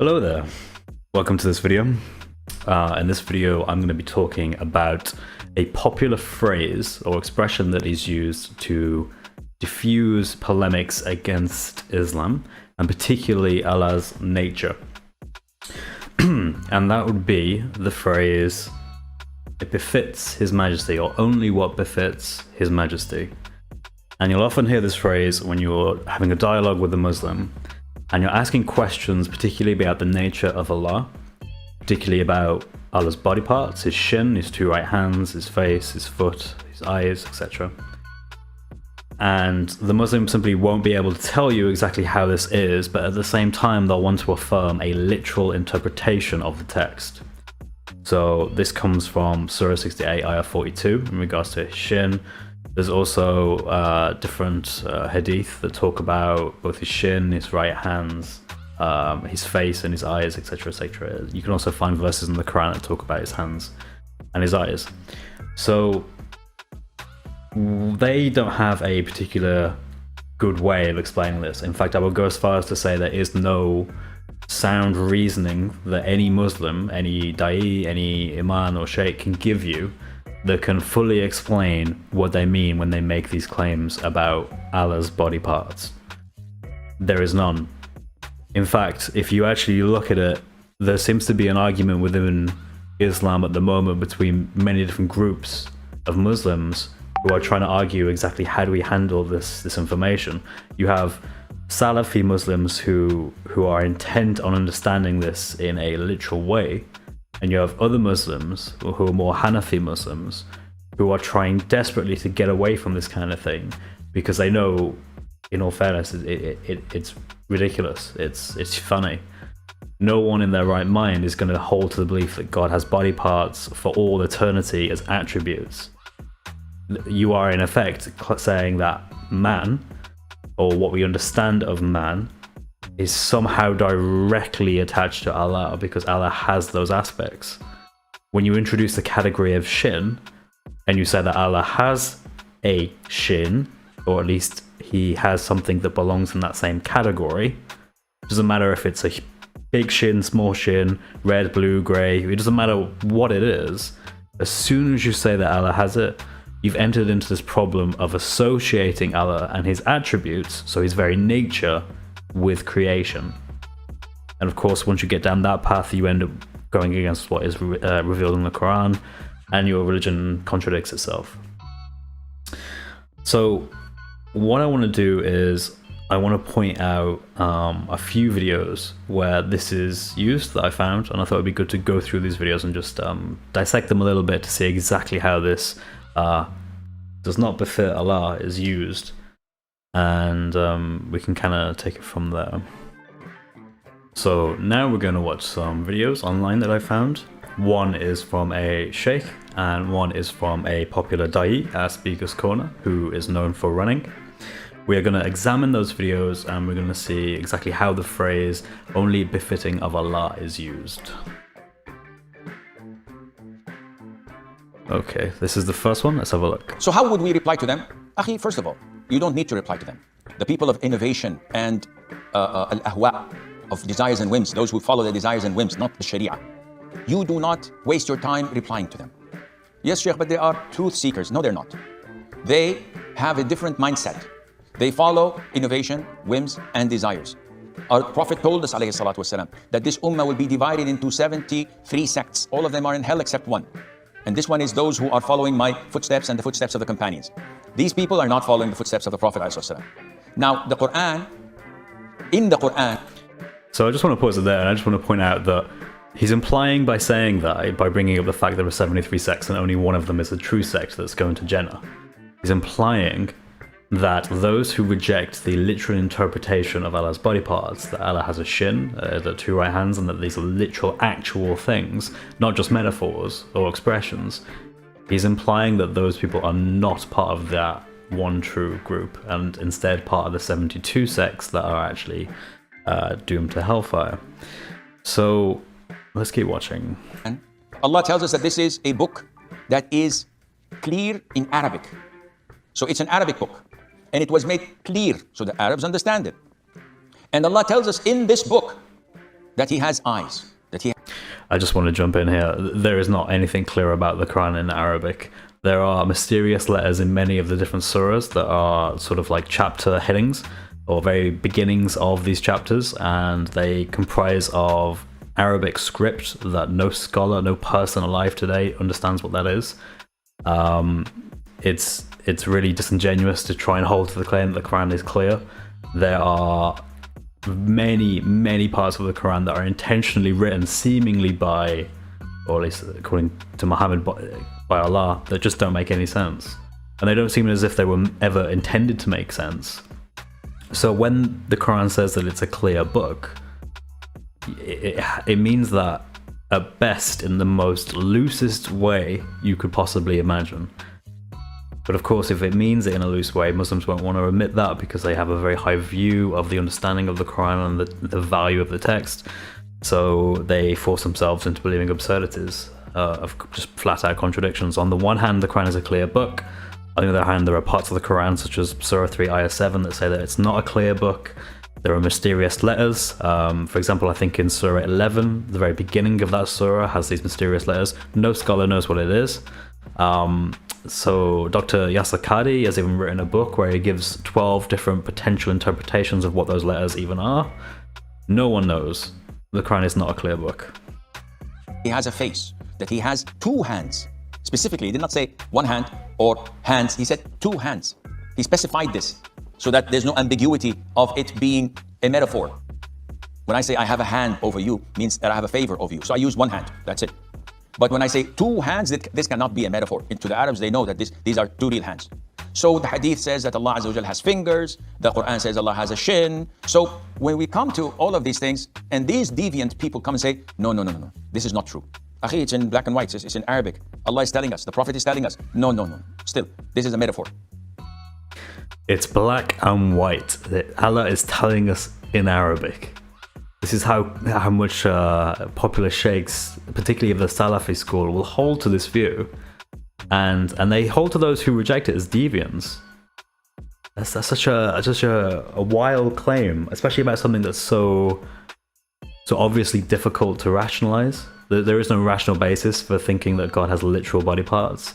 Hello there, welcome to this video. In this video I'm going to be talking about a popular phrase or expression that is used to diffuse polemics against Islam and particularly Allah's nature. And that would be the phrase, "It befits His Majesty," or "only what befits His Majesty." And you'll often hear this phrase when you're having a dialogue with a Muslim and you're asking questions particularly about the nature of Allah, particularly about Allah's body parts, His shin, His two right hands, His face, His foot, His eyes, etc. And the Muslim simply won't be able to tell you exactly how this is, but at the same time they'll want to affirm a literal interpretation of the text. So this comes from Surah 68, Ayah 42 in regards to His shin. There's also different hadith that talk about both His shin, His right hands, His face and His eyes, etc, etc. You can also find verses in the Quran that talk about His hands and His eyes. So they don't have a particular good way of explaining this. In fact, I will go as far as to say there is no sound reasoning that any Muslim, any da'i, any imam or sheikh can give you that can fully explain what they mean when they make these claims about Allah's body parts. There is none. In fact, if you actually look at it, there seems to be an argument within Islam at the moment between many different groups of Muslims who are trying to argue exactly how do we handle this information. You have Salafi Muslims who are intent on understanding this in a literal way, and you have other Muslims who are more Hanafi Muslims who are trying desperately to get away from this kind of thing because they know, in all fairness, it's ridiculous, it's funny. No one in their right mind is going to hold to the belief that God has body parts for all eternity as attributes. You are in effect saying that man, or what we understand of man, is somehow directly attached to Allah because Allah has those aspects. When you introduce the category of shin and you say that Allah has a shin, or at least He has something that belongs in that same category, it doesn't matter if it's a big shin, small shin, red, blue, grey, it doesn't matter what it is. As soon as you say that Allah has it, you've entered into this problem of associating Allah and His attributes, so His very nature, with creation. And of course, once you get down that path, you end up going against what is revealed in the Quran, and your religion contradicts itself. So what I want to do is I want to point out a few videos where this is used that I found, and I thought it'd be good to go through these videos and just dissect them a little bit to see exactly how this does not befit Allah is used, and we can kind of take it from there. So now we're going to watch some videos online that I found. One is from a sheikh and one is from a popular da'i at Speaker's Corner who is known for running. We are going to examine those videos and we're going to see exactly how the phrase "only befitting of Allah" is used. Okay, this is the first one. Let's have a look. So how would we reply to them? Akhi, first of all, you don't need to reply to them. The people of innovation and al-ahwa, of desires and whims, those who follow their desires and whims, not the sharia. You do not waste your time replying to them. Yes, Sheikh, but they are truth seekers. No, they're not. They have a different mindset. They follow innovation, whims, and desires. Our Prophet told us, alayhi salatu wasalam, that this ummah will be divided into 73 sects. All of them are in hell except one. And this one is those who are following my footsteps and the footsteps of the companions. These people are not following the footsteps of the Prophet ﷺ. Now, the Quran, in the Quran... So I just want to pause it there, and I just want to point out that he's implying by saying that, by bringing up the fact there are 73 sects and only one of them is a true sect that's going to Jannah. He's implying that those who reject the literal interpretation of Allah's body parts, that Allah has a shin, the two right hands, and that these are literal, actual things, not just metaphors or expressions, he's implying that those people are not part of that one true group, and instead part of the 72 sects that are actually doomed to hellfire. So let's keep watching. Allah tells us that this is a book that is clear in Arabic. So it's an Arabic book. And it was made clear so the Arabs understand it. And Allah tells us in this book that he has eyes, that he I just want to jump in here. There is not anything clear about the Quran in Arabic. There are mysterious letters in many of the different surahs that are sort of like chapter headings or very beginnings of these chapters, and they comprise of Arabic script that no scholar, no person alive today understands what that is. It's really disingenuous to try and hold to the claim that the Quran is clear. There are many parts of the Quran that are intentionally written seemingly by, or at least according to Muhammad, by Allah, that just don't make any sense. And they don't seem as if they were ever intended to make sense. So when the Quran says that it's a clear book, it means that at best in the most loosest way you could possibly imagine. But of course, if it means it in a loose way, Muslims won't want to admit that because they have a very high view of the understanding of the Quran and the value of the text. So they force themselves into believing absurdities of just flat-out contradictions. On the one hand, the Quran is a clear book. On the other hand, there are parts of the Quran, such as Surah 3, Ayah 7, that say that it's not a clear book. There are mysterious letters. For example, I think in Surah 11, the very beginning of that surah has these mysterious letters. No scholar knows what it is. So Dr. Yasser Qadi has even written a book where he gives 12 different potential interpretations of what those letters even are. No one knows. The Quran is not a clear book. He has a face, that he has two hands. Specifically, he did not say one hand or hands. He said two hands. He specified this so that there's no ambiguity of it being a metaphor. When I say I have a hand over you, means that I have a favor over you. So I use one hand, that's it. But when I say two hands, this cannot be a metaphor. To the Arabs, they know that these are two real hands. So the hadith says that Allah Azza wa Jal has fingers. The Quran says Allah has a shin. So when we come to all of these things, and these deviant people come and say, no, this is not true. Akhi, it's in black and white, it's in Arabic. Allah is telling us, the Prophet is telling us. No. Still, this is a metaphor. It's black and white. Allah is telling us in Arabic. This is how much popular sheikhs, particularly of the Salafi school, will hold to this view, and they hold to those who reject it as deviants. That's such a wild claim, especially about something that's so obviously difficult to rationalize. There is no rational basis for thinking that God has literal body parts,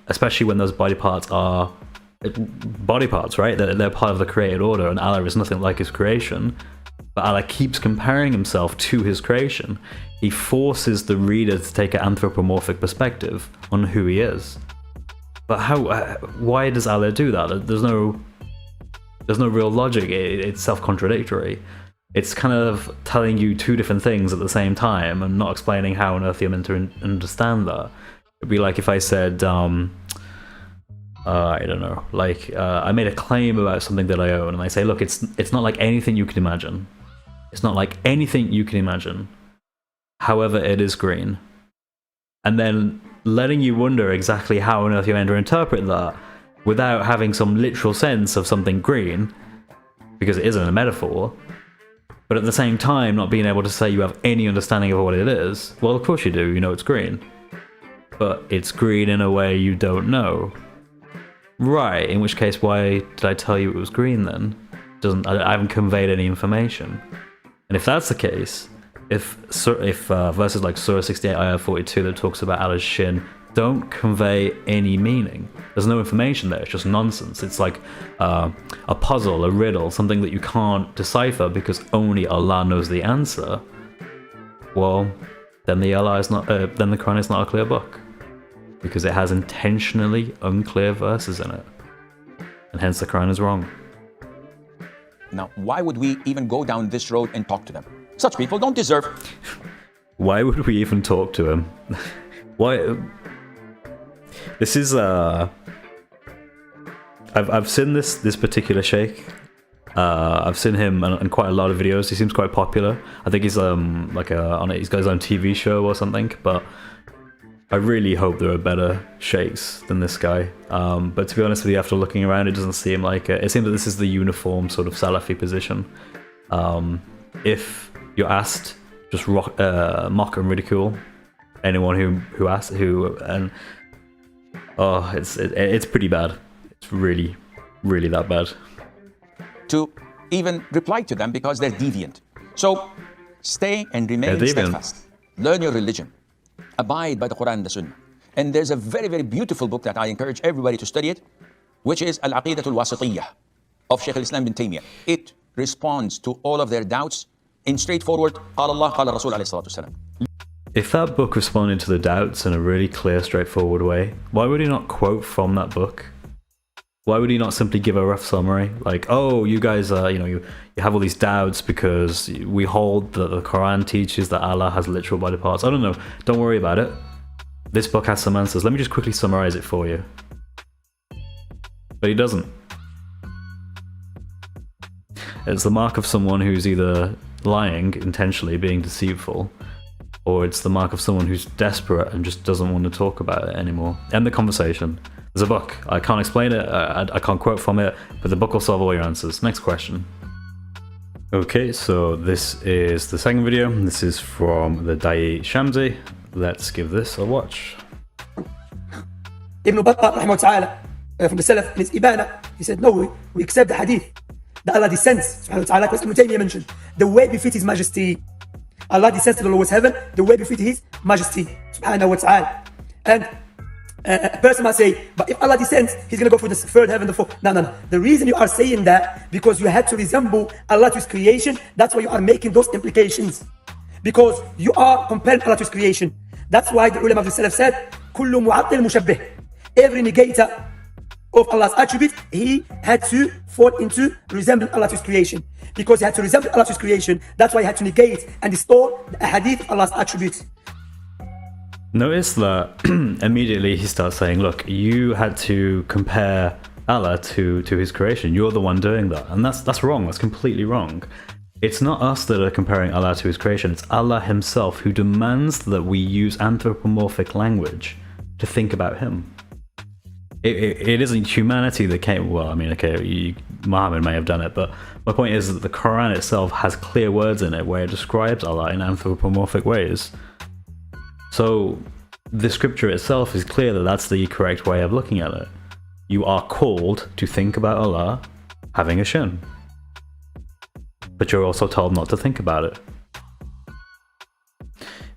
especially when those body parts are body parts, right? They're part of the created order, and Allah is nothing like His creation. But Allah keeps comparing Himself to His creation. He forces the reader to take an anthropomorphic perspective on who He is. But why does Allah do that? There's no real logic. It's self-contradictory. It's kind of telling you two different things at the same time and not explaining how on earth you're meant to understand that. It'd be like if I said, I don't know, I made a claim about something that I own, and I say, look, it's not like anything you can imagine. It's not like anything you can imagine. However, it is green. And then letting you wonder exactly how on earth you're meant to interpret that without having some literal sense of something green, because it isn't a metaphor, but at the same time not being able to say you have any understanding of what it is. Well, of course you do, you know it's green. But it's green in a way you don't know. Right, in which case, why did I tell you it was green then? I haven't conveyed any information. And if that's the case, if verses like Surah 68, Ayah 42 that talks about Allah's shin don't convey any meaning, there's no information there, it's just nonsense. It's like a puzzle, a riddle, something that you can't decipher because only Allah knows the answer. Well, then the Quran is not a clear book, because it has intentionally unclear verses in it, and hence the Quran is wrong. Now, why would we even go down this road and talk to them? Such people don't deserve. Why would we even talk to him? Why? This is I've seen this particular sheikh. I've seen him in quite a lot of videos. He seems quite popular. I think he's he's got his own TV show or something. But I really hope there are better sheikhs than this guy. But to be honest with you, after looking around, it doesn't seem like it. It seems that this is the uniform sort of Salafi position. If you're asked, just mock and ridicule anyone who asks, and it's pretty bad. It's really, really that bad. To even reply to them because they're deviant. So Stay and remain steadfast. Learn your religion. Abide by the Quran and the Sunnah. And there's a very, very beautiful book that I encourage everybody to study it, which is Al-Aqidatul Wasitiyyah of Shaykh al-Islam bin Taymiyyah. It responds to all of their doubts in straightforward, قال الله قال الرسول عليه الصلاة والسلام. If that book responded to the doubts in a really clear, straightforward way, why would he not quote from that book? Why would he not simply give a rough summary? Like, oh, you guys are, you have all these doubts because we hold that the Quran teaches that Allah has literal body parts. I don't know. Don't worry about it. This book has some answers. Let me just quickly summarize it for you. But he doesn't. It's the mark of someone who's either lying, intentionally being deceitful, or it's the mark of someone who's desperate and just doesn't want to talk about it anymore. End the conversation. There's a book. I can't explain it, I can't quote from it, but the book will solve all your answers. Next question. Okay, so this is the second video. This is from the Da'i Shamsi. Let's give this a watch. Ibn Battah rahimahullah from the Salaf in his Ibana, he said, no, we accept the hadith that Allah descends, subhanahu wa ta'ala, because Ibn Taymiyyah mentioned, the way befit His Majesty. Allah descends to the lowest heaven, the way befit His Majesty, subhanahu wa ta'ala. And a person might say, but if Allah descends, He's going to go for the third heaven, the fourth. No. The reason you are saying that, because you had to resemble Allah to His creation, that's why you are making those implications. Because you are comparing Allah to His creation. That's why the ulama of the Salaf said, كُلُّ مُعَطِّلْ مُشَبِّهِ. Every negator of Allah's attribute, he had to fall into resembling Allah to His creation. Because he had to resemble Allah to His creation, that's why he had to negate and distort the hadith of Allah's attributes. Notice that immediately he starts saying, look, you had to compare Allah to His creation. You're the one doing that. And that's wrong. That's completely wrong. It's not us that are comparing Allah to His creation. It's Allah Himself who demands that we use anthropomorphic language to think about Him. It isn't humanity that came... Well, I mean, okay, Muhammad may have done it, but my point is that the Quran itself has clear words in it where it describes Allah in anthropomorphic ways. So the scripture itself is clear that that's the correct way of looking at it. You are called to think about Allah having a shin. But you're also told not to think about it.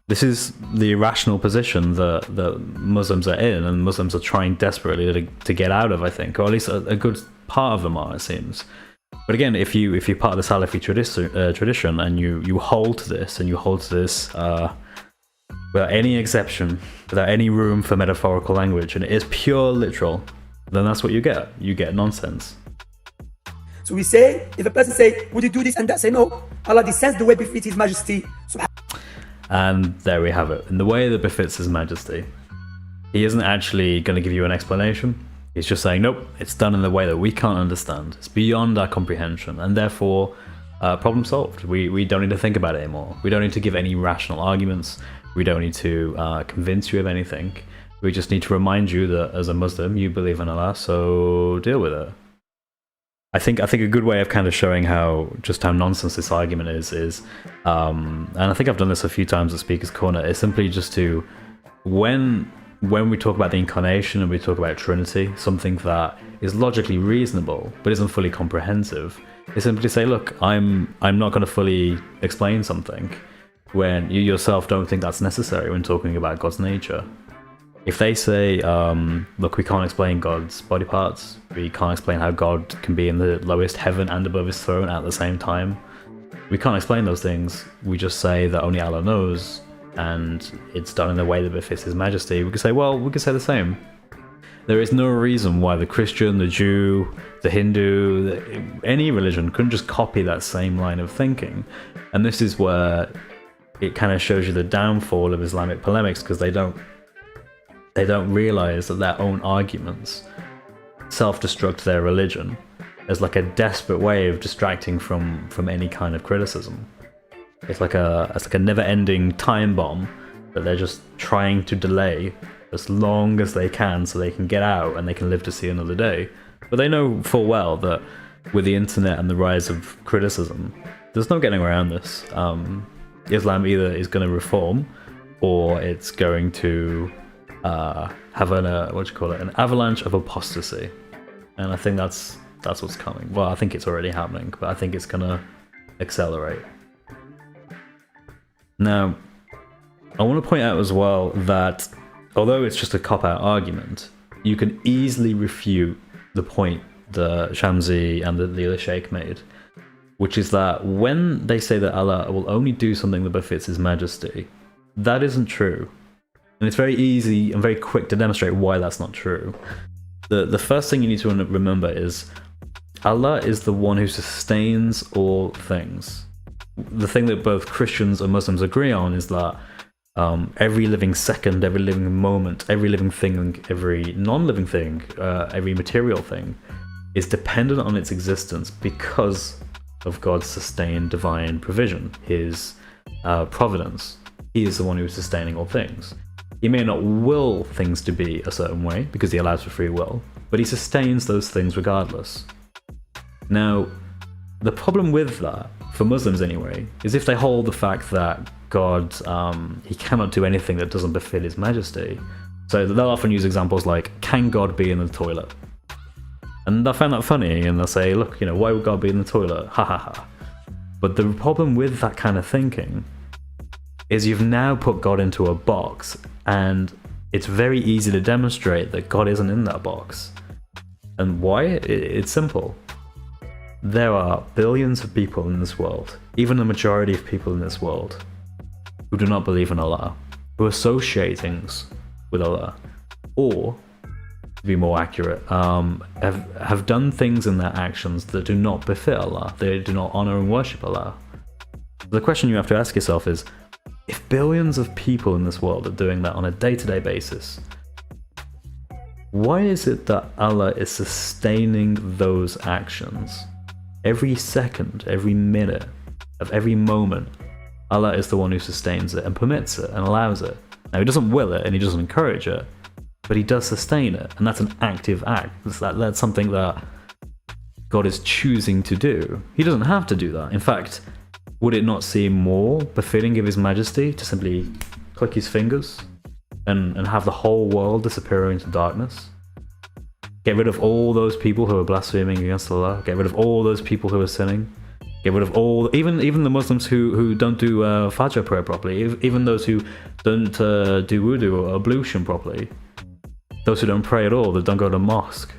This is the irrational position that Muslims are in, and Muslims are trying desperately to get out of, I think, or at least a good part of them are, it seems. But again, if you're part of the Salafi tradition and you hold to this, and you hold to this without any exception, without any room for metaphorical language, and it is pure literal, then that's what you get. You get nonsense. So we say, if a person say, would you do this and that? Say no. Allah descends the way befits His Majesty. And there we have it. In the way that befits His Majesty. He isn't actually going to give you an explanation. He's just saying, nope, it's done in the way that we can't understand. It's beyond our comprehension. And therefore, problem solved. We don't need to think about it anymore. We don't need to give any rational arguments. We don't need to convince you of anything. We just need to remind you that as a Muslim, you believe in Allah, so deal with it. I think a good way of kind of showing just how nonsense this argument is, and I think I've done this a few times at Speaker's Corner, is simply just to, when we talk about the incarnation and we talk about Trinity, something that is logically reasonable but isn't fully comprehensive, is simply to say, look, I'm not going to fully explain something when you yourself don't think that's necessary when talking about God's nature. If they say, look, we can't explain God's body parts, we can't explain how God can be in the lowest heaven and above His throne at the same time, we can't explain those things. We just say that only Allah knows, and it's done in a way that befits His Majesty. We could say, well, we could say the same. There is no reason why the Christian, the Jew, the Hindu, any religion couldn't just copy that same line of thinking. And this is where it kind of shows you the downfall of Islamic polemics, because they don't realize that their own arguments self-destruct their religion as like a desperate way of distracting from any kind of criticism. It's like a never-ending time bomb that they're just trying to delay as long as they can so they can get out and they can live to see another day. But they know full well that with the internet and the rise of criticism, there's no getting around this. Islam either is going to reform, or it's going to have an avalanche of apostasy. And I think that's what's coming. Well, I think it's already happening, but I think it's gonna accelerate. Now, I want to point out as well that although it's just a cop-out argument, you can easily refute the point that Shamsi and the other Sheikh made, which is that when they say that Allah will only do something that befits His Majesty, that isn't true. And it's very easy and very quick to demonstrate why that's not true. The first thing you need to remember is Allah is the one who sustains all things. The thing that both Christians and Muslims agree on is that every living second, every living moment, every living thing, every non-living thing, every material thing is dependent on its existence because of God's sustained divine provision, His providence. He is the one who is sustaining all things. He may not will things to be a certain way because He allows for free will, but He sustains those things regardless. Now, the problem with that, for Muslims anyway, is if they hold the fact that God, He cannot do anything that doesn't befit His Majesty. So they'll often use examples like, can God be in the toilet? And I find that funny, and they'll say, look, why would God be in the toilet? Ha ha ha. But the problem with that kind of thinking is you've now put God into a box, and it's very easy to demonstrate that God isn't in that box. And why? It's simple. There are billions of people in this world, even the majority of people in this world, who do not believe in Allah, who associate things with Allah, or, to be more accurate, have done things in their actions that do not befit Allah. They do not honor and worship Allah. The question you have to ask yourself is, if billions of people in this world are doing that on a day-to-day basis, why is it that Allah is sustaining those actions? Every second, every minute of every moment, Allah is the one who sustains it and permits it and allows it. Now, He doesn't will it and He doesn't encourage it, but He does sustain it, and that's an active act. That's something that God is choosing to do. He doesn't have to do that. In fact, would it not seem more befitting of His Majesty to simply click His fingers and have the whole world disappear into darkness? Get rid of all those people who are blaspheming against Allah. Get rid of all those people who are sinning. Get rid of even the Muslims who don't do Fajr prayer properly. Even those who don't do wudu or ablution properly. Those who don't pray at all, that don't go to mosque.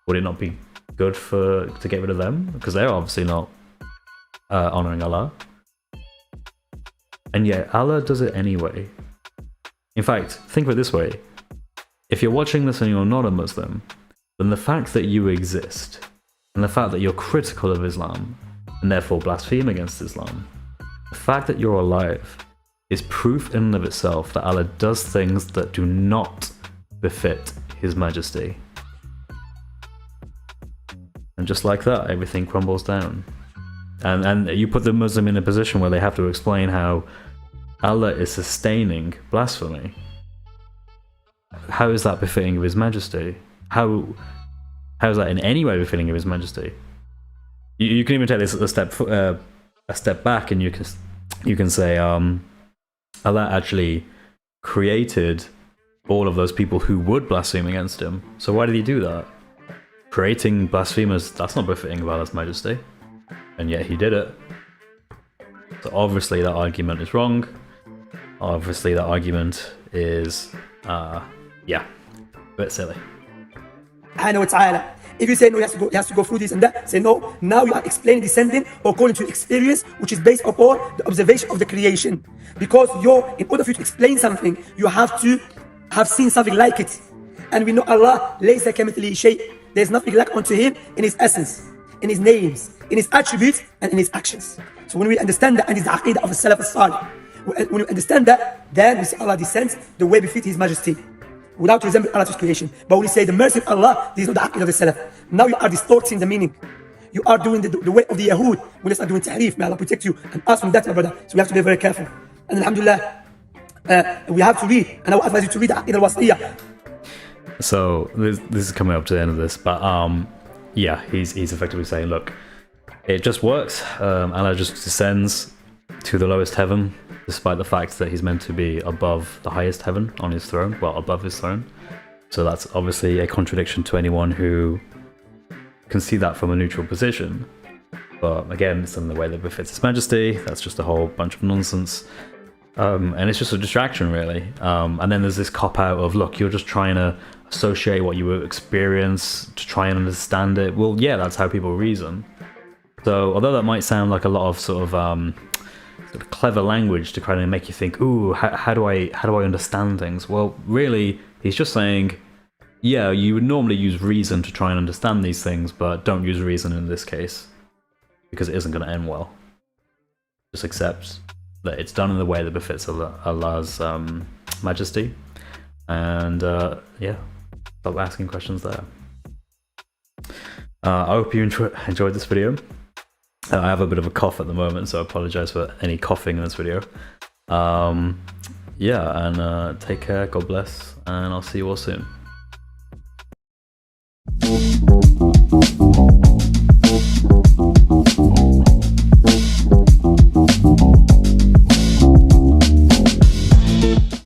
Would it not be good to get rid of them? Because they're obviously not honoring Allah. And yet Allah does it anyway. In fact, think of it this way. If you're watching this and you're not a Muslim, then the fact that you exist, and the fact that you're critical of Islam, and therefore blaspheme against Islam, the fact that you're alive is proof in and of itself that Allah does things that do not befit His Majesty. And just like that, everything crumbles down. And you put the Muslim in a position where they have to explain how Allah is sustaining blasphemy. How is that befitting of His Majesty? How is that in any way befitting of His Majesty? You can even take this a step back, and you can say Allah actually created all of those people who would blaspheme against Him. So why did He do that? Creating blasphemers, that's not befitting of Allah's Majesty, and yet He did it. So obviously that argument is wrong. Obviously that argument is a bit silly. If you say no, he has to go through this and that, say no, now you are explaining descending or according to experience, which is based upon the observation of the creation. Because in order for you to explain something, you have to have seen something like it. And we know Allah, laysa kamithlihi shay'. There's nothing like unto Him in His essence, in His names, in His attributes, and in His actions. So when we understand that, and it's the aqidah of the Salaf al-Salih, when we understand that, then we say Allah descends the way befit His Majesty, without resembling Allah's creation. But when we say the mercy of Allah, this is not the aqidah of the Salaf. Now you are distorting the meaning. You are doing the way of the Yahud. When it's not doing tahrif, may Allah protect you and us from that, my brother. So we have to be very careful. And alhamdulillah, we have to read, and I will advise you to read the aqidah al-Wasiyah. So this is coming up to the end of this, but he's effectively saying, look, it just works. Allah just descends to the lowest heaven, despite the fact that He's meant to be above the highest heaven on His throne, well, above His throne. So that's obviously a contradiction to anyone who can see that from a neutral position. But again, it's in the way that befits His Majesty. That's just a whole bunch of nonsense. And it's just a distraction, really. And then there's this cop out of, look, you're just trying to associate what you experience to try and understand it. Well, yeah, that's how people reason. So although that might sound like a lot of sort of clever language to kind of make you think, ooh, how do I understand things? Well, really, he's just saying, yeah, you would normally use reason to try and understand these things, but don't use reason in this case because it isn't going to end well. Just accept that it's done in the way that befits Allah's majesty, and yeah, stop asking questions there. I hope you enjoyed this video. I have a bit of a cough at the moment, so I apologize for any coughing in this video. Yeah, and take care, God bless, and I'll see you all soon.